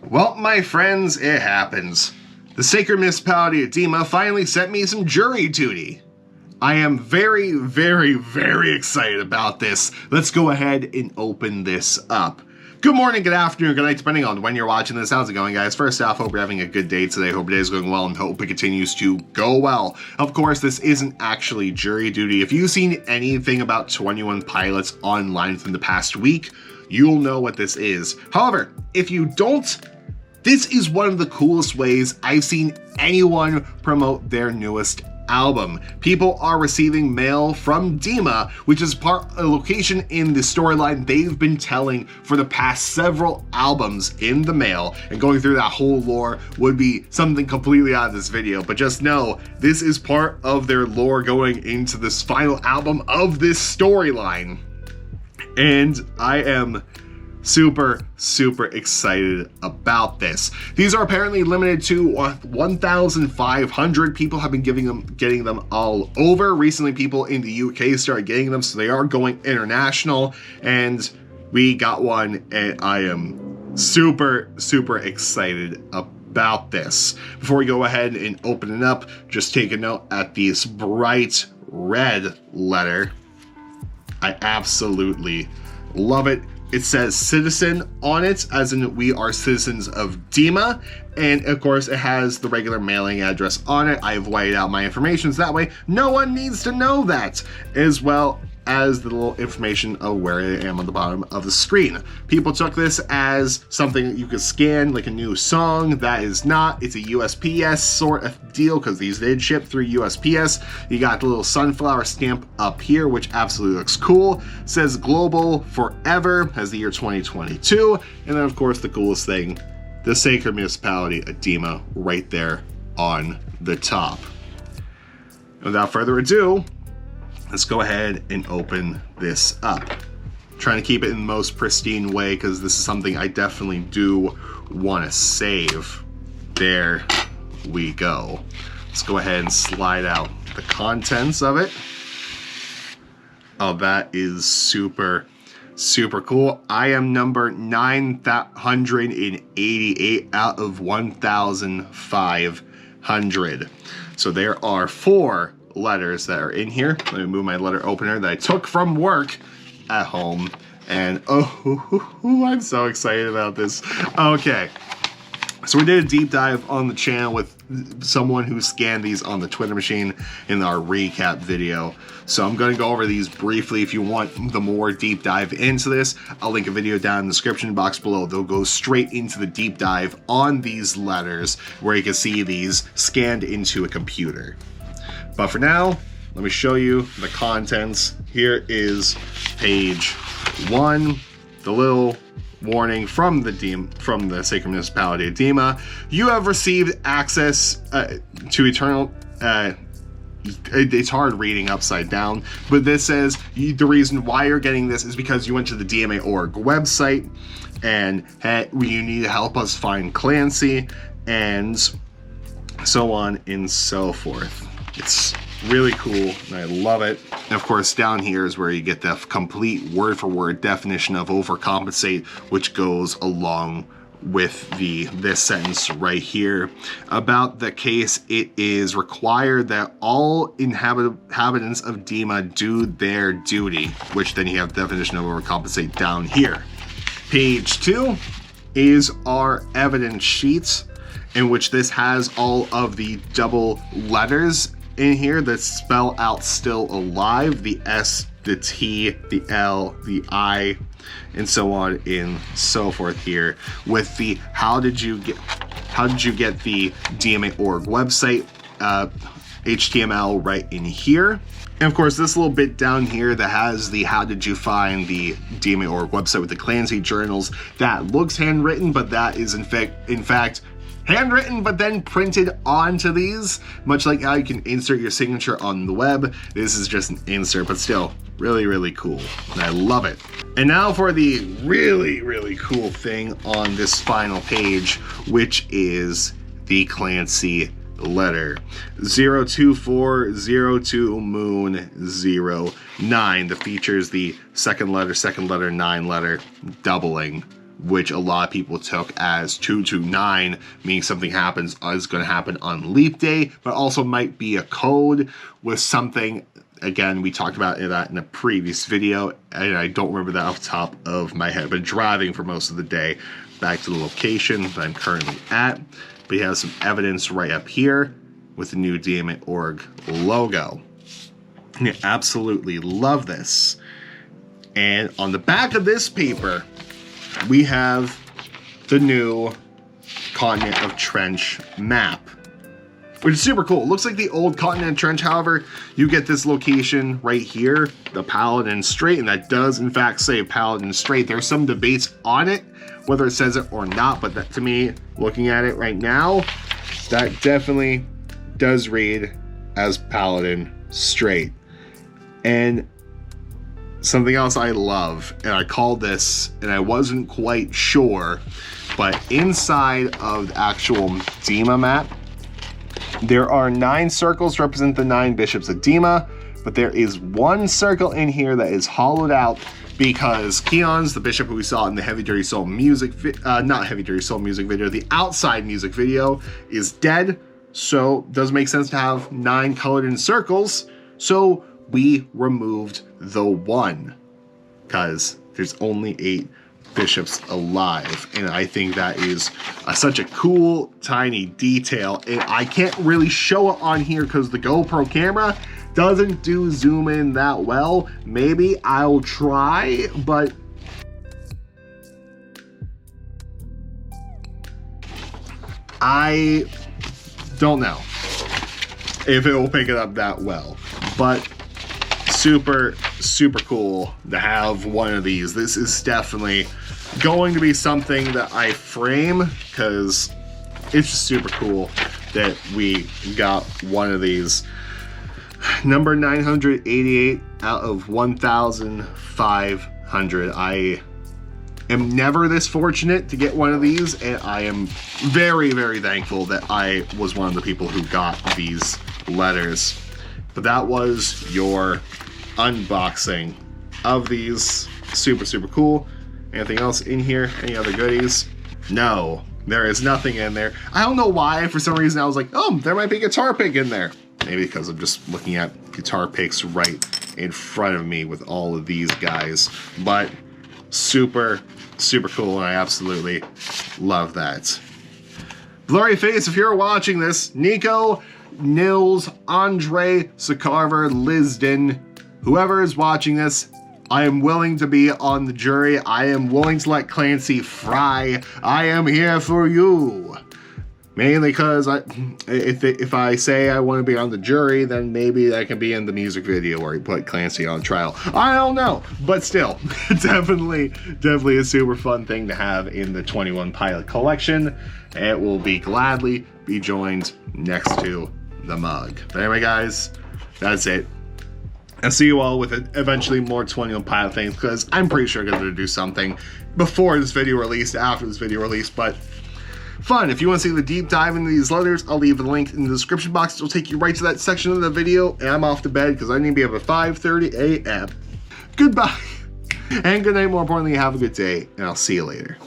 Well, my friends, it happens. The Sacred Municipality of Dema finally sent me some jury duty. I am very, very, very excited about this. Let's go ahead and open this up. Good morning, good afternoon, good night, depending on when you're watching this. How's it going, guys? First off, hope you're having a good day today. Hope your day is going well and hope it continues to go well. Of course, this isn't actually jury duty. If you've seen anything about 21 Pilots online from the past week, you'll know what this is. However, if you don't, this is one of the coolest ways I've seen anyone promote their newest album. People are receiving mail from Dema, which is a location in the storyline they've been telling for the past several albums in the mail, and going through that whole lore would be something completely out of this video, but just know this is part of their lore going into this final album of this storyline. And I am super, super excited about this. These are apparently limited to 1,500. People have been getting them all over. Recently, people in the UK started getting them, so they are going international. And we got one, and I am super, super excited about this. Before we go ahead and open it up, just take a note at this bright red letter. I absolutely love it. It says citizen on it, as in we are citizens of Dema. And of course, it has the regular mailing address on it. I've whited out my information so that way no one needs to know that, as well as the little information of where I am on the bottom of the screen. People took this as something that you could scan, like a new song. That is not. It's a USPS sort of deal, because these did ship through USPS. You got the little sunflower stamp up here, which absolutely looks cool. It says global forever, has the year 2022. And then of course the coolest thing, the Sacred Municipality of Dema right there on the top. Without further ado, let's go ahead and open this up. Trying to keep it in the most pristine way, because this is something I definitely do want to save. There we go. Let's go ahead and slide out the contents of it. Oh, that is super, super cool. I am number 988 out of 1,500. So there are 4 letters that are in here. Let me move my letter opener that I took from work at home, and I'm so excited about this. Okay, so we did a deep dive on the channel with someone who scanned these on the Twitter machine in our recap video, so I'm going to go over these briefly. If you want the more deep dive into this, I'll link a video down in the description box below. They'll go straight into the deep dive on these letters, where you can see these scanned into a computer. But for now, let me show you the contents. Here is page 1, the little warning from the Sacred Municipality of Dema. You have received access to eternal. It's hard reading upside down, but this says the reason why you're getting this is because you went to the DMA.org website, and you need to help us find Clancy, and so on and so forth. It's really cool, and I love it. And of course, down here is where you get the complete word-for-word definition of overcompensate, which goes along with this sentence right here. About the case, it is required that all inhabitants of Dema do their duty, which then you have the definition of overcompensate down here. Page 2 is our evidence sheets, in which this has all of the double letters in here that spell out still alive, the S, the T, the L, the I, and so on and so forth here, with the how did you get the DMA.org website HTML right in here. And of course, this little bit down here that has the how did you find the DMA.org website with the Clancy journals, that looks handwritten, but that is in fact handwritten but then printed onto these, much like how you can insert your signature on the web. This is just an insert, but still really, really cool, and I love it. And now for the really, really cool thing on this final page, which is the Clancy letter 02402 moon 09 that features the second letter 9 letter doubling which a lot of people took as 229, meaning something is going to happen on Leap Day, but also might be a code with something. Again, we talked about that in a previous video, and I don't remember that off the top of my head. I've been driving for most of the day back to the location that I'm currently at, but you have some evidence right up here with the new Dema.org logo. And I absolutely love this. And on the back of this paper, we have the new Continent of Trench map, which is super cool. It looks like the old Continent Trench. However, you get this location right here, the Paladin Strait, and that does in fact say Paladin Strait. There's some debates on it, whether it says it or not, but that, to me, looking at it right now, that definitely does read as Paladin Strait. And something else I love, and I called this, and I wasn't quite sure, but inside of the actual Dema map, there are 9 circles to represent the 9 bishops of Dema, but there is one circle in here that is hollowed out because Keon's, the bishop who we saw in the Heavy Dirty Soul music, not Heavy Dirty Soul music video, the Outside music video, is dead. So it does make sense to have 9 colored in circles. So we removed the 1 because there's only 8 bishops alive, and I think that is such a cool tiny detail, and I can't really show it on here because the GoPro camera doesn't do zoom in that well. Maybe I'll try, but I don't know if it will pick it up that well. But super cool to have one of these. This is definitely going to be something that I frame because it's just super cool that we got one of these. Number 988 out of 1,500. I am never this fortunate to get one of these, and I am very thankful that I was one of the people who got these letters. But that was your unboxing of these. Super cool. Anything else in here? Any other goodies? No, there is nothing in there. I don't know why, for some reason I was like, oh, there might be a guitar pick in there. Maybe because I'm just looking at guitar picks right in front of me with all of these guys. But super cool, and I absolutely love that. Blurry Face, if you're watching this, Nico, Nils, Andre, Sakarver, Lisden, whoever is watching this, I am willing to be on the jury. I am willing to let Clancy fry. I am here for you. Mainly because if I say I want to be on the jury, then maybe I can be in the music video where he put Clancy on trial. I don't know, but still, definitely a super fun thing to have in the 21 Pilot collection. It will gladly be joined next to the mug. But anyway, guys, that's it. I'll see you all with eventually more 21 Pilot things, because I'm pretty sure I'm going to do something before this video released, after this video released, but fun. If you want to see the deep dive into these letters, I'll leave a link in the description box. It'll take you right to that section of the video, and I'm off to bed because I need to be up at 5:30 a.m. Goodbye, and good night. More importantly, have a good day, and I'll see you later.